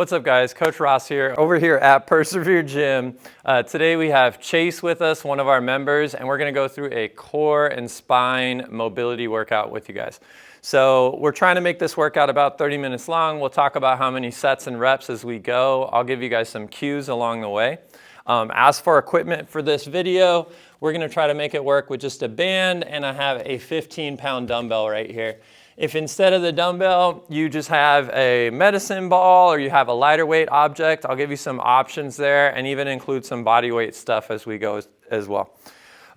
What's up guys, Coach Ross here, over here at Prsvr Gym. Today we have Chase with us, one of our members, and we're gonna go through a core and spine mobility workout with you guys. So we're trying to make this workout about 30 minutes long. We'll talk about how many sets and reps as we go. I'll give you guys some cues along the way. As for equipment for this video, we're gonna try to make it work with just a band, and I have a 15-pound dumbbell right here. If instead of the dumbbell, you just have a medicine ball or you have a lighter weight object, I'll give you some options there and even include some body weight stuff as we go as well.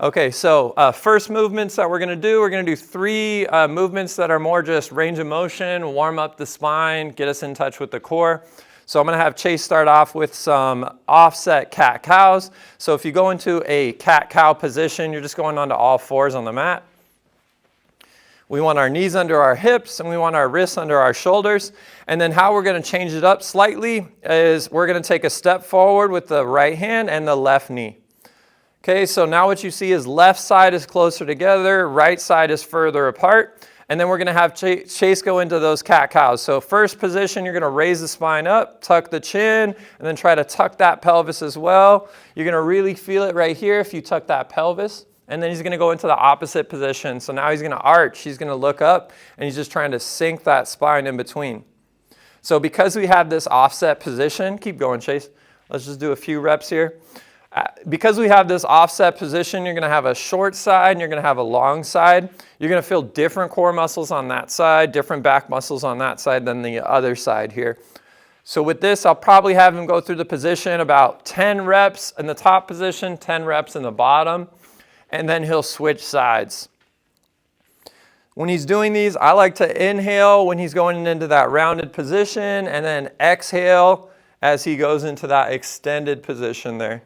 Okay, so first movements that we're gonna do three movements that are more just range of motion, warm up the spine, get us in touch with the core. So I'm gonna have Chase start off with some offset cat-cows. So if you go into a cat-cow position, you're just going onto all fours on the mat. We want our knees under our hips and we want our wrists under our shoulders. And then how we're going to change it up slightly is we're going to take a step forward with the right hand and the left knee. Okay, so now what you see is left side is closer together, right side is further apart. And then we're going to have Chase go into those cat-cows. So first position, you're going to raise the spine up, tuck the chin, and then try to tuck that pelvis as well. You're going to really feel it right here if you tuck that pelvis. And then he's going to go into the opposite position. So now he's going to arch, he's going to look up, and he's just trying to sink that spine in between. So because we have this offset position, keep going Chase, let's just do a few reps here. Because we have this offset position, you're going to have a short side and you're going to have a long side. You're going to feel different core muscles on that side, different back muscles on that side than the other side here. So with this, I'll probably have him go through the position about 10 reps in the top position, 10 reps in the bottom. And then he'll switch sides. When he's doing these, I like to inhale when he's going into that rounded position and then exhale as he goes into that extended position there.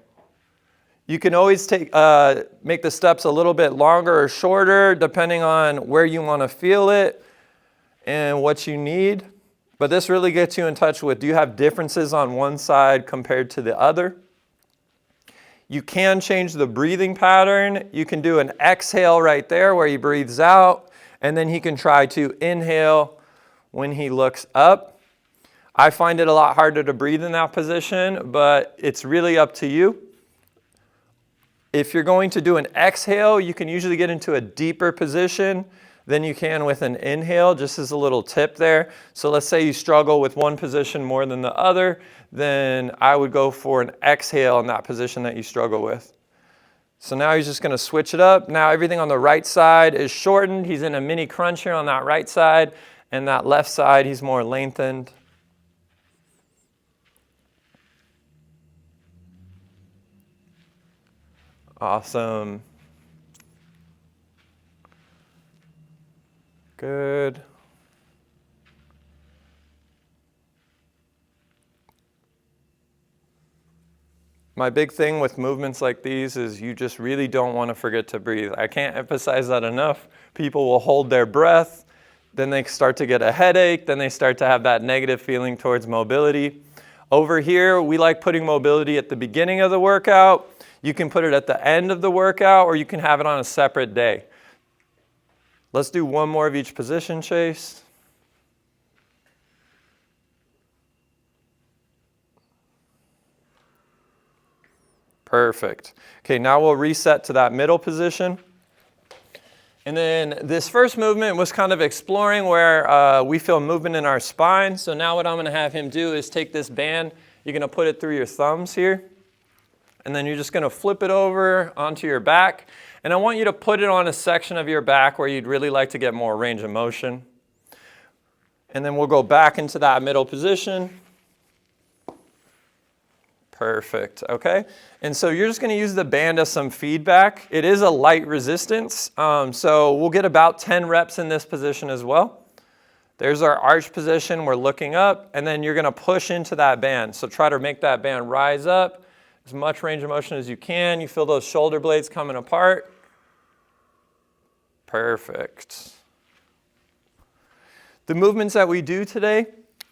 You can always make the steps a little bit longer or shorter depending on where you want to feel it and what you need. But this really gets you in touch with, do you have differences on one side compared to the other? You can change the breathing pattern. You can do an exhale right there where he breathes out, and then he can try to inhale when he looks up. I find it a lot harder to breathe in that position, but it's really up to you. If you're going to do an exhale, you can usually get into a deeper position than you can with an inhale, just as a little tip there. So let's say you struggle with one position more than the other, then I would go for an exhale in that position that you struggle with. So now he's just gonna switch it up. Now everything on the right side is shortened. He's in a mini crunch here on that right side, and that left side, he's more lengthened. Awesome. Good. My big thing with movements like these is you just really don't want to forget to breathe. I can't emphasize that enough. People will hold their breath, then they start to get a headache, then they start to have that negative feeling towards mobility. Over here, we like putting mobility at the beginning of the workout. You can put it at the end of the workout, or you can have it on a separate day. Let's do one more of each position, Chase. Perfect. Okay, now we'll reset to that middle position. And then this first movement was kind of exploring where we feel movement in our spine. So now what I'm gonna have him do is take this band, you're gonna put it through your thumbs here, and then you're just gonna flip it over onto your back. And I want you to put it on a section of your back where you'd really like to get more range of motion. And then we'll go back into that middle position. Perfect, okay? And so you're just gonna use the band as some feedback. It is a light resistance, so we'll get about 10 reps in this position as well. There's our arch position, we're looking up, and then you're gonna push into that band. So try to make that band rise up, as much range of motion as you can. You feel those shoulder blades coming apart. Perfect. The movements that we do today,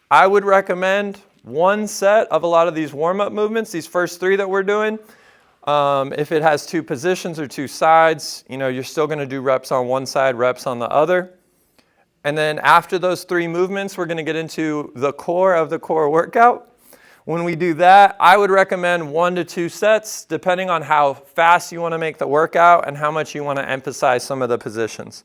I would recommend one set of a lot of these warm-up movements, these first three that we're doing. If it has two positions or two sides, you're still gonna do reps on one side, reps on the other. And then after those three movements, we're going to get into the core of the core workout. When we do that, I would recommend 1 to 2 sets, depending on how fast you want to make the workout and how much you want to emphasize some of the positions.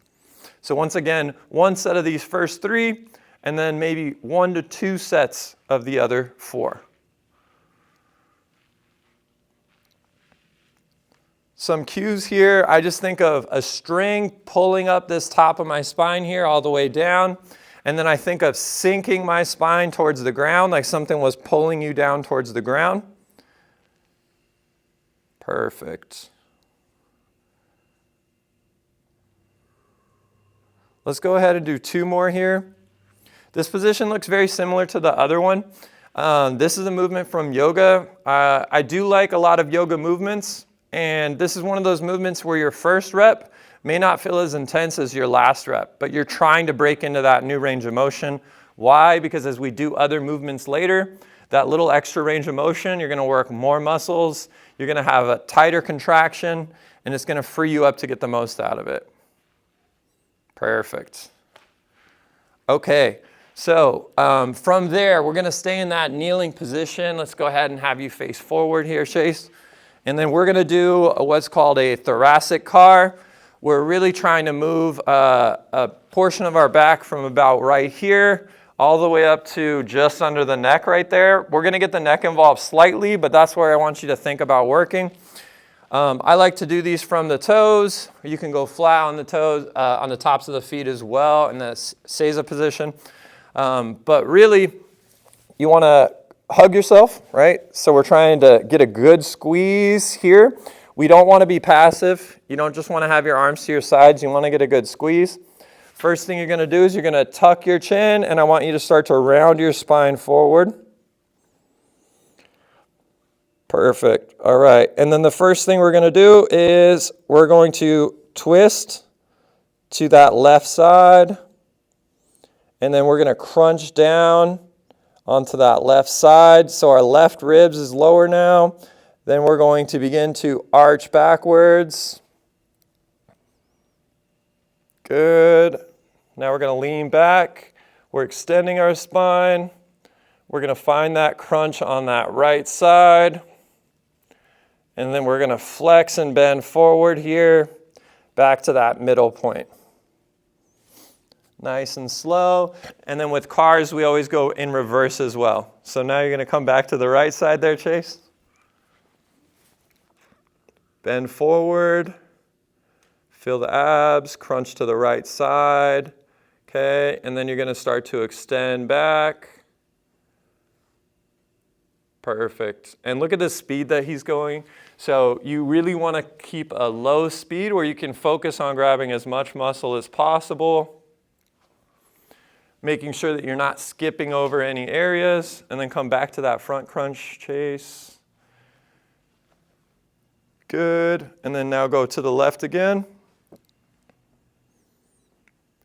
So once again, 1 set of these first 3, and then maybe 1 to 2 sets of the other 4. Some cues here, I just think of a string pulling up this top of my spine here all the way down. And then I think of sinking my spine towards the ground, like something was pulling you down towards the ground. Perfect. Let's go ahead and do 2 more here. This position looks very similar to the other one. This is a movement from yoga. I do like a lot of yoga movements, and this is one of those movements where your first rep may not feel as intense as your last rep, but you're trying to break into that new range of motion. Why? Because as we do other movements later, that little extra range of motion, you're going to work more muscles, you're going to have a tighter contraction, and it's going to free you up to get the most out of it. Perfect. Okay, so from there, we're going to stay in that kneeling position. Let's go ahead and have you face forward here, Chase. And then we're going to do what's called a thoracic car. We're really trying to move a portion of our back from about right here all the way up to just under the neck right there. We're going to get the neck involved slightly, but that's where I want you to think about working. I like to do these from the toes. You can go flat on the toes, on the tops of the feet as well in the seiza position. But really, you want to hug yourself, right? So we're trying to get a good squeeze here. We don't want to be passive. You don't just want to have your arms to your sides. You want to get a good squeeze. First thing you're going to do is you're going to tuck your chin, and I want you to start to round your spine forward. Perfect. All right. And then the first thing we're going to do is we're going to twist to that left side, and then we're going to crunch down onto that left side. So our left ribs is lower now. Then we're going to begin to arch backwards. Good. Now we're going to lean back. We're extending our spine. We're going to find that crunch on that right side. And then we're going to flex and bend forward here, back to that middle point. Nice and slow. And then with cars, we always go in reverse as well. So now you're going to come back to the right side there, Chase. Bend forward, feel the abs, crunch to the right side, okay? And then you're going to start to extend back. Perfect. And look at the speed that he's going. So you really want to keep a low speed where you can focus on grabbing as much muscle as possible, making sure that you're not skipping over any areas, and then come back to that front crunch, Chase. Good. And then now go to the left again.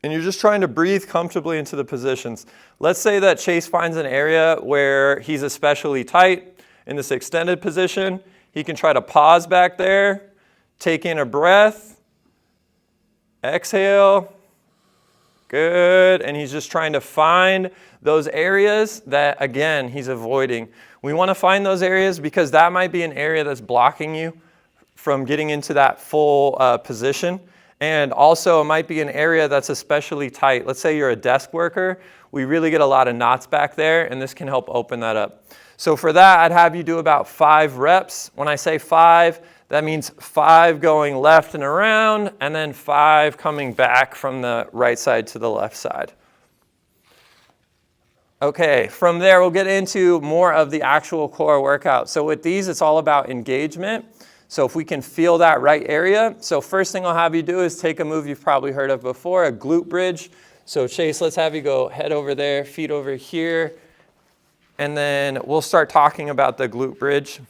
And you're just trying to breathe comfortably into the positions. Let's say that Chase finds an area where he's especially tight in this extended position. He can try to pause back there, take in a breath, exhale. Good. And he's just trying to find those areas that, again, he's avoiding. We want to find those areas because that might be an area that's blocking you from getting into that full position. And also it might be an area that's especially tight. Let's say you're a desk worker. We really get a lot of knots back there, and this can help open that up. So for that, I'd have you do about 5 reps. When I say 5, that means 5 going left and around, and then 5 coming back from the right side to the left side. Okay, from there we'll get into more of the actual core workout. So with these, it's all about engagement. So if we can feel that right area. So first thing I'll have you do is take a move you've probably heard of before, a glute bridge. So Chase, let's have you go head over there, feet over here, and then we'll start talking about the glute bridge.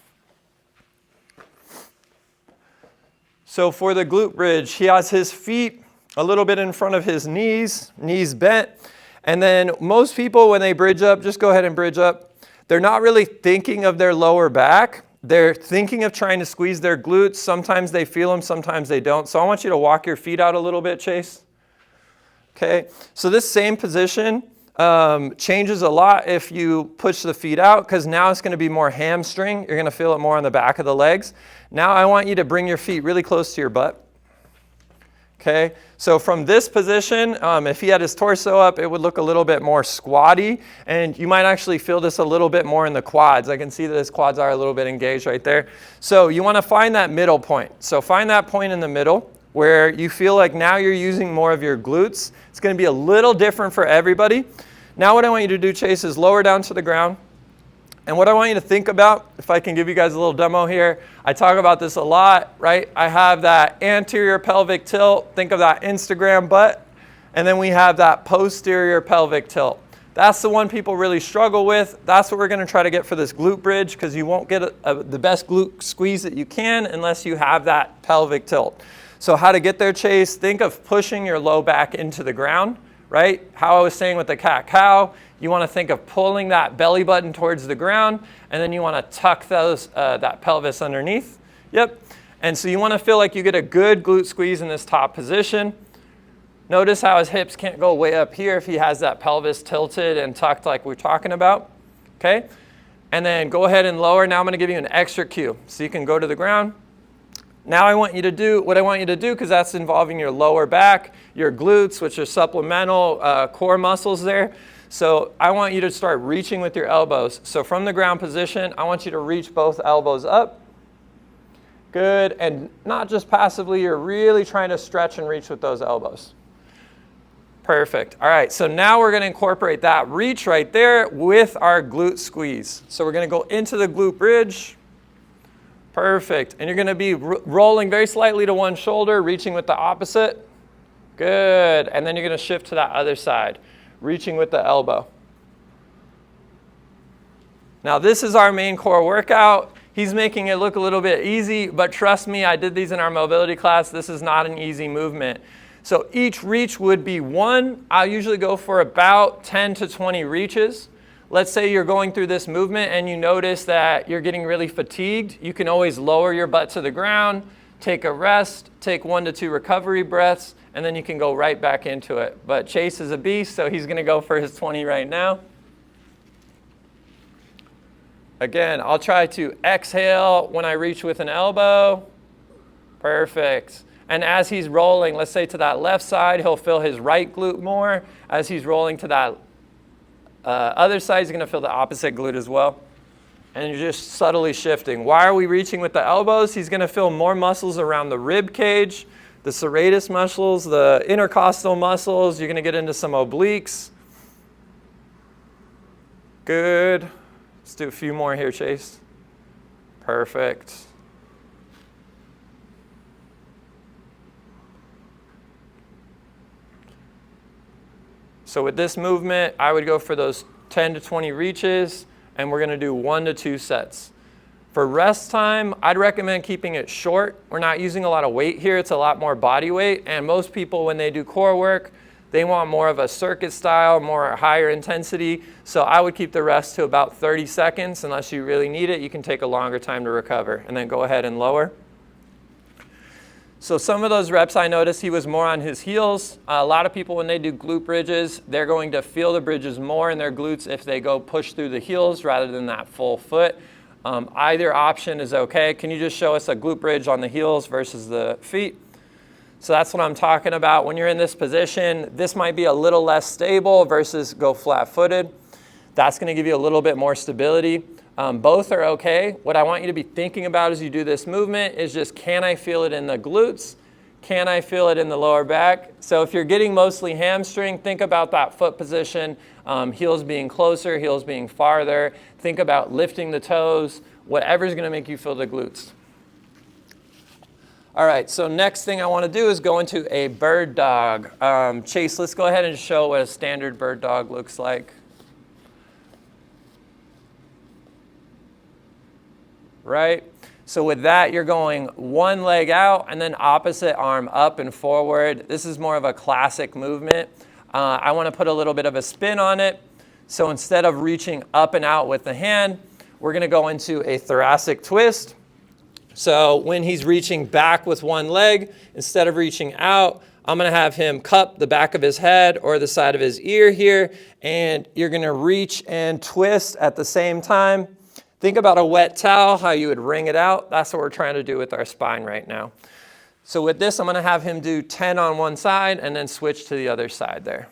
So for the glute bridge, he has his feet a little bit in front of his knees bent. And then most people, when they bridge up, just go ahead and bridge up. They're not really thinking of their lower back. They're thinking of trying to squeeze their glutes. Sometimes they feel them, sometimes they don't. So I want you to walk your feet out a little bit, Chase. Okay, so this same position, changes a lot if you push the feet out, because now it's going to be more hamstring. You're going to feel it more on the back of the legs. Now I want you to bring your feet really close to your butt. Okay, so from this position, if he had his torso up, it would look a little bit more squatty, and you might actually feel this a little bit more in the quads. I can see that his quads are a little bit engaged right there. So you want to find that middle point. So find that point in the middle where you feel like now you're using more of your glutes. It's going to be a little different for everybody. Now what I want you to do, Chase, is lower down to the ground. And what I want you to think about, if I can give you guys a little demo here, I talk about this a lot, right? I have that anterior pelvic tilt. Think of that Instagram butt. And then we have that posterior pelvic tilt. That's the one people really struggle with. That's what we're going to try to get for this glute bridge, because you won't get the best glute squeeze that you can unless you have that pelvic tilt. So how to get there, Chase? Think of pushing your low back into the ground, right? How I was saying with the cat-cow, you want to think of pulling that belly button towards the ground, and then you want to tuck that pelvis underneath. Yep. And so you want to feel like you get a good glute squeeze in this top position. Notice how his hips can't go way up here if he has that pelvis tilted and tucked like we're talking about. Okay. And then go ahead and lower. Now I'm going to give you an extra cue. So you can go to the ground. Now I want you to do what I want you to do, because that's involving your lower back, your glutes, which are supplemental core muscles there. So I want you to start reaching with your elbows. So from the ground position, I want you to reach both elbows up. Good. And not just passively, you're really trying to stretch and reach with those elbows. Perfect. All right, so now we're going to incorporate that reach right there with our glute squeeze. So we're going to go into the glute bridge. Perfect. And you're going to be rolling very slightly to one shoulder, reaching with the opposite. Good. And then you're going to shift to that other side, reaching with the elbow. Now this is our main core workout. He's making it look a little bit easy, but trust me, I did these in our mobility class. This is not an easy movement. So each reach would be one. I usually go for about 10 to 20 reaches. Let's say you're going through this movement and you notice that you're getting really fatigued. You can always lower your butt to the ground, take a rest, take 1 to 2 recovery breaths, and then you can go right back into it. But Chase is a beast, so he's going to go for his 20 right now. Again, I'll try to exhale when I reach with an elbow. Perfect. And as he's rolling, let's say to that left side, he'll feel his right glute more. As he's rolling to that other side, he's going to feel the opposite glute as well. And you're just subtly shifting. Why are we reaching with the elbows? He's going to feel more muscles around the rib cage, the serratus muscles, the intercostal muscles. You're going to get into some obliques. Good. Let's do a few more here, Chase. Perfect. So with this movement, I would go for those 10 to 20 reaches, and we're going to do 1 to 2 sets. For rest time, I'd recommend keeping it short. We're not using a lot of weight here. It's a lot more body weight, and most people, when they do core work, they want more of a circuit style, more higher intensity. So I would keep the rest to about 30 seconds. Unless you really need it, you can take a longer time to recover, and then go ahead and lower. So some of those reps, I noticed he was more on his heels. A lot of people, when they do glute bridges, they're going to feel the bridges more in their glutes if they go push through the heels rather than that full foot. Either option is okay. Can you just show us a glute bridge on the heels versus the feet? So that's what I'm talking about. When you're in this position, this might be a little less stable versus go flat-footed. That's going to give you a little bit more stability. Both are okay. What I want you to be thinking about as you do this movement is just, can I feel it in the glutes? Can I feel it in the lower back? So if you're getting mostly hamstring, think about that foot position, heels being closer, heels being farther. Think about lifting the toes, whatever's going to make you feel the glutes. All right, so next thing I want to do is go into a bird dog. Chase, let's go ahead and show what a standard bird dog looks like. Right? So with that, you're going one leg out and then opposite arm up and forward. This is more of a classic movement. I want to put a little bit of a spin on it. So instead of reaching up and out with the hand, we're going to go into a thoracic twist. So when he's reaching back with one leg, instead of reaching out, I'm gonna have him cup the back of his head or the side of his ear here, and you're gonna reach and twist at the same time. Think about a wet towel, how you would wring it out. That's what we're trying to do with our spine right now. So with this, I'm gonna have him do 10 on one side and then switch to the other side there.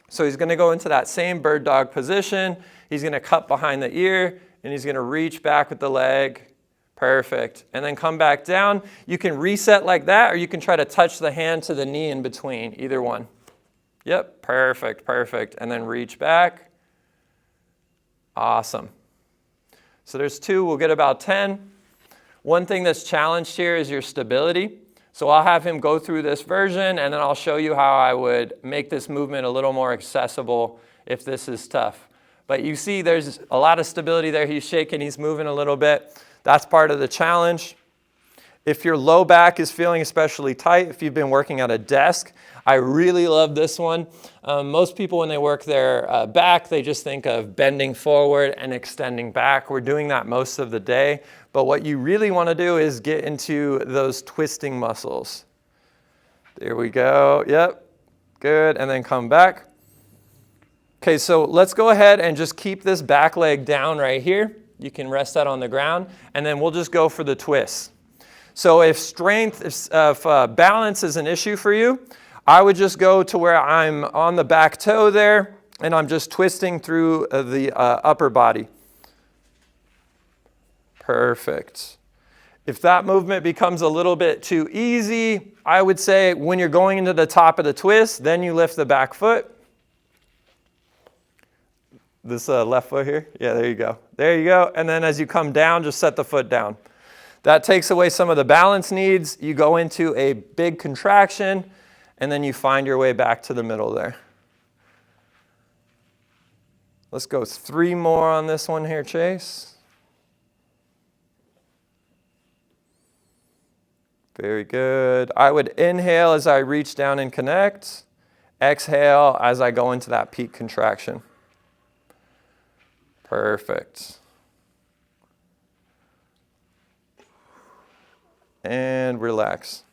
So he's gonna go into that same bird dog position. He's gonna cup behind the ear, and he's gonna reach back with the leg. Perfect. And then come back down. You can reset like that, or you can try to touch the hand to the knee in between, either one. Yep, perfect, perfect. And then reach back. Awesome. So there's 2, we'll get about 10. One thing that's challenged here is your stability. So I'll have him go through this version, and then I'll show you how I would make this movement a little more accessible if this is tough. But you see there's a lot of stability there. He's shaking, he's moving a little bit. That's part of the challenge. If your low back is feeling especially tight, if you've been working at a desk, I really love this one. Most people, when they work their back, they just think of bending forward and extending back. We're doing that most of the day. But what you really want to do is get into those twisting muscles. There we go. Yep. Good. And then come back. Okay, so let's go ahead and just keep this back leg down right here. You can rest that on the ground, and then we'll just go for the twist. So if balance is an issue for you, I would just go to where I'm on the back toe there, and I'm just twisting through the upper body. Perfect. If that movement becomes a little bit too easy, I would say when you're going into the top of the twist, then you lift the back foot. This left foot here? Yeah, there you go. There you go. And then as you come down, just set the foot down. That takes away some of the balance needs. You go into a big contraction, and then you find your way back to the middle there. Let's go 3 more on this one here, Chase. Very good. I would inhale as I reach down and connect. Exhale as I go into that peak contraction. Perfect. And relax.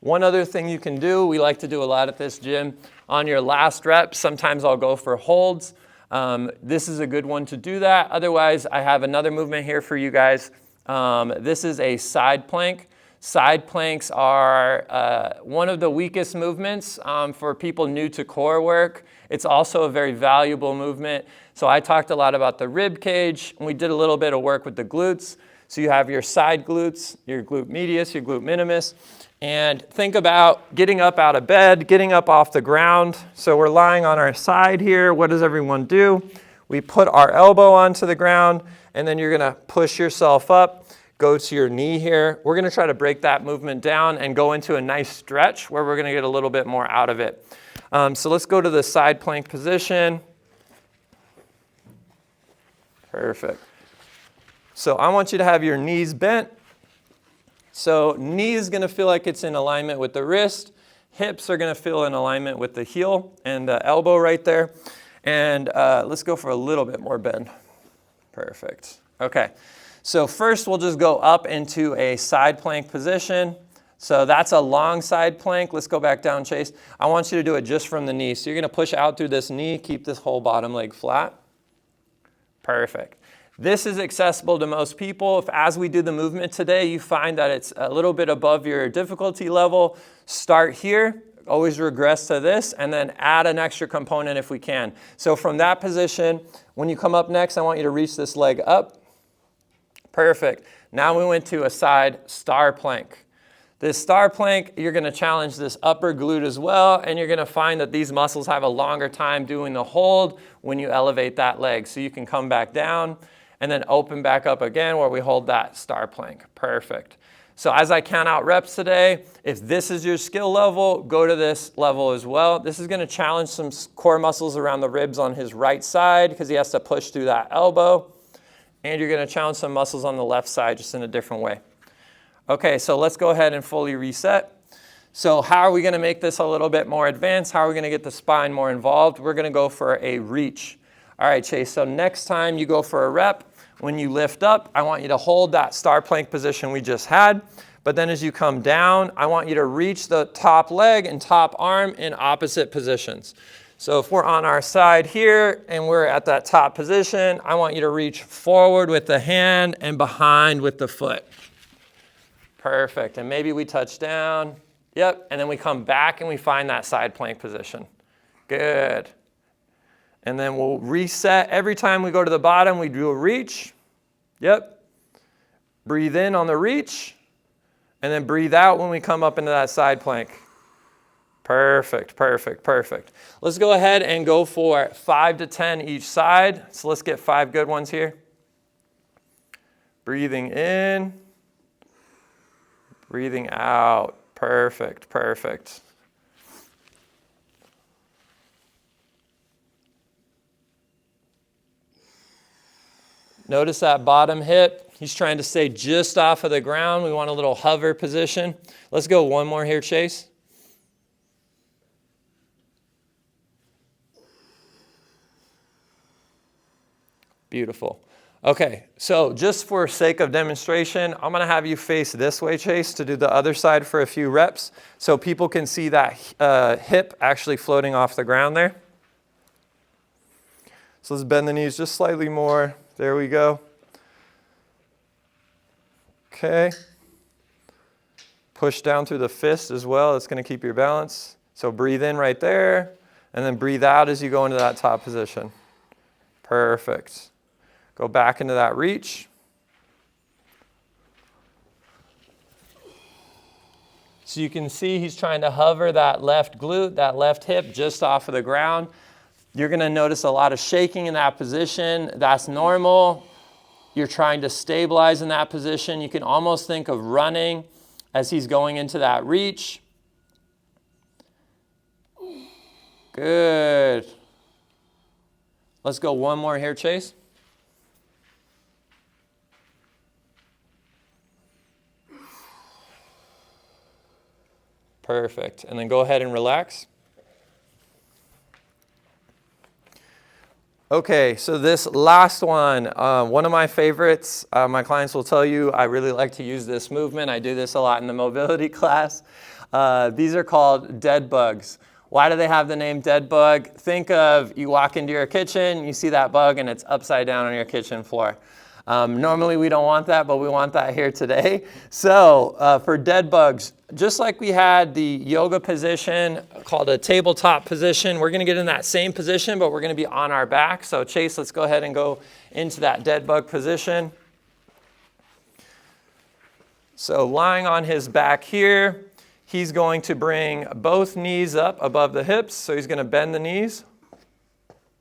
One other thing you can do, we like to do a lot at this gym, on your last rep, sometimes I'll go for holds. This is a good one to do that. Otherwise, I have another movement here for you guys. This is a side plank. Side planks are one of the weakest movements for people new to core work. It's also a very valuable movement. So I talked a lot about the rib cage, and we did a little bit of work with the glutes. So you have your side glutes, your glute medius, your glute minimus, and think about getting up out of bed, getting up off the ground. So we're lying on our side here. What does everyone do? We put our elbow onto the ground, and then you're gonna push yourself up, go to your knee here. We're gonna try to break that movement down and go into a nice stretch where we're gonna get a little bit more out of it. So let's go to the side plank position. Perfect. So I want you to have your knees bent. So knee is going to feel like it's in alignment with the wrist. Hips are going to feel in alignment with the heel and the elbow right there. And let's go for a little bit more bend. Perfect. Okay. So first we'll just go up into a side plank position. So that's a long side plank. Let's go back down, Chase. I want you to do it just from the knee. So you're going to push out through this knee, keep this whole bottom leg flat. Perfect. This is accessible to most people. If as we do the movement today, you find that it's a little bit above your difficulty level, start here, always regress to this, and then add an extra component if we can. So from that position, when you come up next, I want you to reach this leg up. Perfect. Now we went to a side star plank. This star plank, you're going to challenge this upper glute as well, and you're going to find that these muscles have a longer time doing the hold when you elevate that leg. So you can come back down and then open back up again where we hold that star plank. Perfect. So as I count out reps today, if this is your skill level, go to this level as well. This is going to challenge some core muscles around the ribs on his right side because he has to push through that elbow. And you're going to challenge some muscles on the left side just in a different way. Okay, so let's go ahead and fully reset. So how are we going to make this a little bit more advanced? How are we going to get the spine more involved? We're going to go for a reach. All right, Chase, so next time you go for a rep, when you lift up, I want you to hold that star plank position we just had, But then as you come down, I want you to reach the top leg and top arm in opposite positions. So if we're on our side here and we're at that top position, I want you to reach forward with the hand and behind with the foot. Perfect. And maybe we touch down. Yep. And then we come back and we find that side plank position. Good. And then we'll reset. Every time we go to the bottom, we do a reach. Yep. Breathe in on the reach. And then breathe out when we come up into that side plank. Perfect, perfect, perfect. Let's go ahead and go for 5 to 10 each side. So let's get 5 good ones here. Breathing in. Breathing out. Perfect, perfect. Notice that bottom hip. He's trying to stay just off of the ground. We want a little hover position. Let's go one more here, Chase. Beautiful. Okay, so just for sake of demonstration, I'm going to have you face this way, Chase, to do the other side for a few reps so people can see that hip actually floating off the ground there. So let's bend the knees just slightly more. There we go. Okay. Push down through the fist as well. That's going to keep your balance. So breathe in right there, and then breathe out as you go into that top position. Perfect. Go back into that reach. So you can see he's trying to hover that left glute, that left hip just off of the ground. You're going to notice a lot of shaking in that position. That's normal. You're trying to stabilize in that position. You can almost think of running as he's going into that reach. Good. Let's go one more here, Chase. Perfect. And then go ahead and relax. Okay, so this last one of my favorites. My clients will tell you I really like to use this movement. I do this a lot in the mobility class. These are called dead bugs. Why do they have the name dead bug? Think of you walk into your kitchen, you see that bug, and it's upside down on your kitchen floor. Normally we don't want that, but we want that here today. So for dead bugs, just like we had the yoga position called a tabletop position, we're going to get in that same position, but we're going to be on our back. So Chase, let's go ahead and go into that dead bug position. So lying on his back here, he's going to bring both knees up above the hips. So he's going to bend the knees.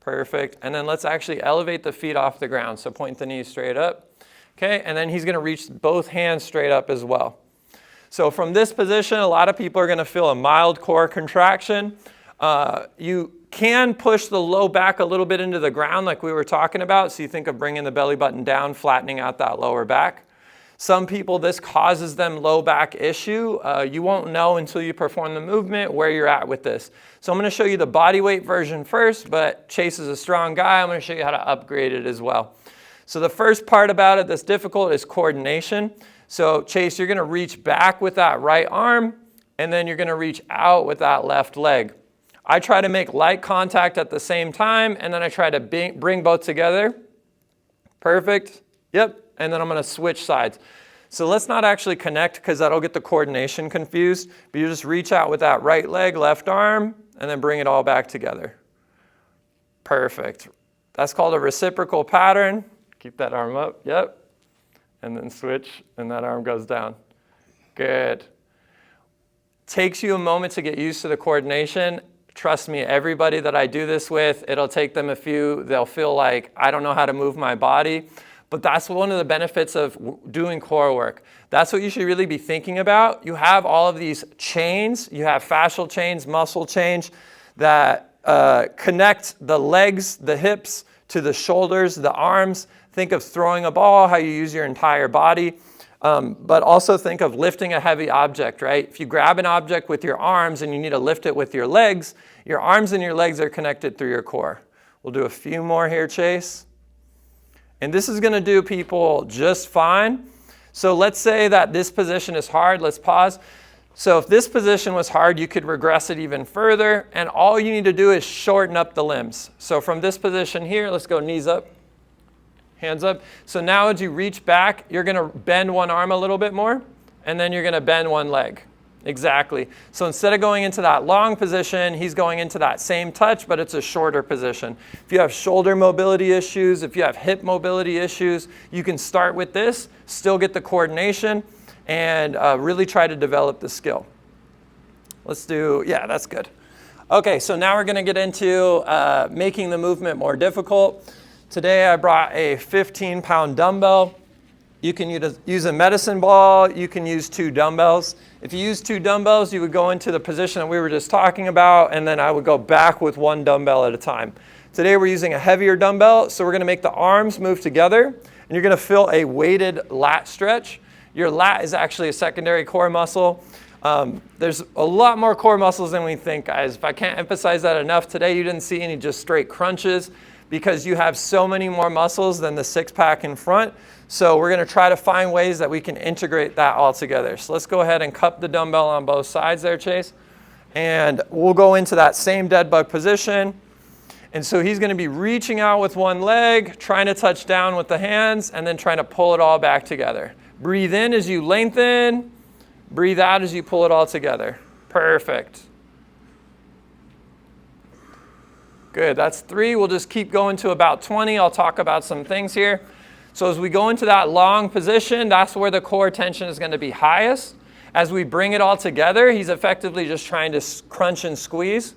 Perfect. And then let's actually elevate the feet off the ground. So point the knees straight up. Okay. And then he's going to reach both hands straight up as well. So from this position, a lot of people are going to feel a mild core contraction. You can push the low back a little bit into the ground like we were talking about. So you think of bringing the belly button down, flattening out that lower back. Some people, this causes them low back issue. You won't know until you perform the movement where you're at with this. So I'm going to show you the body weight version first, but Chase is a strong guy. I'm going to show you how to upgrade it as well. So the first part about it that's difficult is coordination. So Chase, you're going to reach back with that right arm, and then you're going to reach out with that left leg. I try to make light contact at the same time, and then I try to bring both together. Perfect. Yep. And then I'm going to switch sides. So let's not actually connect because that'll get the coordination confused. But you just reach out with that right leg, left arm, and then bring it all back together. Perfect. That's called a reciprocal pattern. Keep that arm up. Yep. And then switch, and that arm goes down. Good. Takes you a moment to get used to the coordination. Trust me, everybody that I do this with, it'll take them a few. They'll feel like, I don't know how to move my body. But that's one of the benefits of doing core work. That's what you should really be thinking about. You have all of these chains. You have fascial chains, muscle chains that connect the legs, the hips, to the shoulders, the arms. Think of throwing a ball, how you use your entire body. But also think of lifting a heavy object, right? If you grab an object with your arms and you need to lift it with your legs, your arms and your legs are connected through your core. We'll do a few more here, Chase. And this is going to do people just fine. So let's say that this position is hard. Let's pause. So if this position was hard, you could regress it even further, and all you need to do is shorten up the limbs. So from this position here, let's go knees up, hands up. So now as you reach back, you're going to bend one arm a little bit more, and then you're going to bend one leg. Exactly. So instead of going into that long position, he's going into that same touch, but it's a shorter position. If you have shoulder mobility issues, if you have hip mobility issues, you can start with this, still get the coordination, and really try to develop the skill. Let's do, yeah, that's good. Okay, so now we're going to get into making the movement more difficult. Today I brought a 15-pound dumbbell. You can use a medicine ball. You can use 2 dumbbells. If you use 2 dumbbells, you would go into the position that we were just talking about, and then I would go back with 1 dumbbell at a time. Today we're using a heavier dumbbell, so we're going to make the arms move together, and you're going to feel a weighted lat stretch. Your lat is actually a secondary core muscle. There's a lot more core muscles than we think, guys. If I can't emphasize that enough, today you didn't see any just straight crunches because you have so many more muscles than the 6-pack in front. So we're going to try to find ways that we can integrate that all together. So let's go ahead and cup the dumbbell on both sides there, Chase. And we'll go into that same dead bug position. And so he's going to be reaching out with one leg, trying to touch down with the hands, and then trying to pull it all back together. Breathe in as you lengthen. Breathe out as you pull it all together. Perfect. Good, that's 3. We'll just keep going to about 20. I'll talk about some things here. So as we go into that long position, that's where the core tension is going to be highest. As we bring it all together, he's effectively just trying to crunch and squeeze.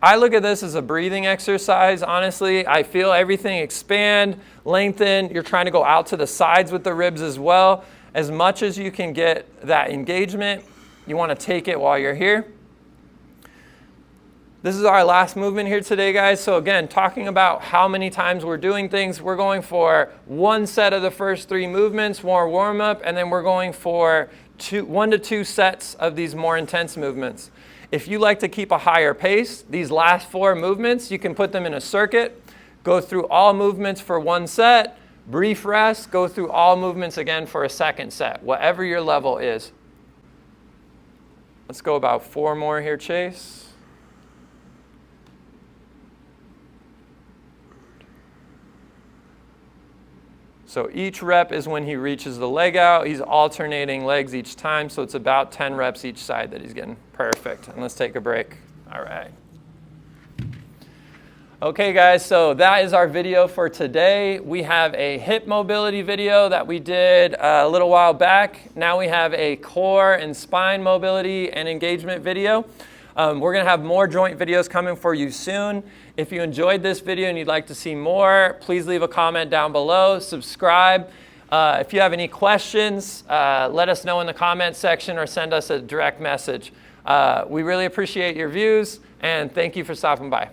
I look at this as a breathing exercise, honestly. I feel everything expand, lengthen. You're trying to go out to the sides with the ribs as well. As much as you can get that engagement, you want to take it while you're here. This is our last movement here today, guys. So again, talking about how many times we're doing things, we're going for 1 set of the first 3 movements, more warm-up, and then we're going for 1 to 2 sets of these more intense movements. If you like to keep a higher pace, these last 4 movements, you can put them in a circuit, go through all movements for 1 set, brief rest, go through all movements again for a 2nd set, whatever your level is. Let's go about 4 more here, Chase. So each rep is when he reaches the leg out. He's alternating legs each time, so it's about 10 reps each side that he's getting. Perfect. And let's take a break. All right. Okay, guys, so that is our video for today. We have a hip mobility video that we did a little while back. Now we have a core and spine mobility and engagement video. We're going to have more joint videos coming for you soon. If you enjoyed this video and you'd like to see more, please leave a comment down below, subscribe. If you have any questions, let us know in the comment section or send us a direct message. We really appreciate your views, and thank you for stopping by.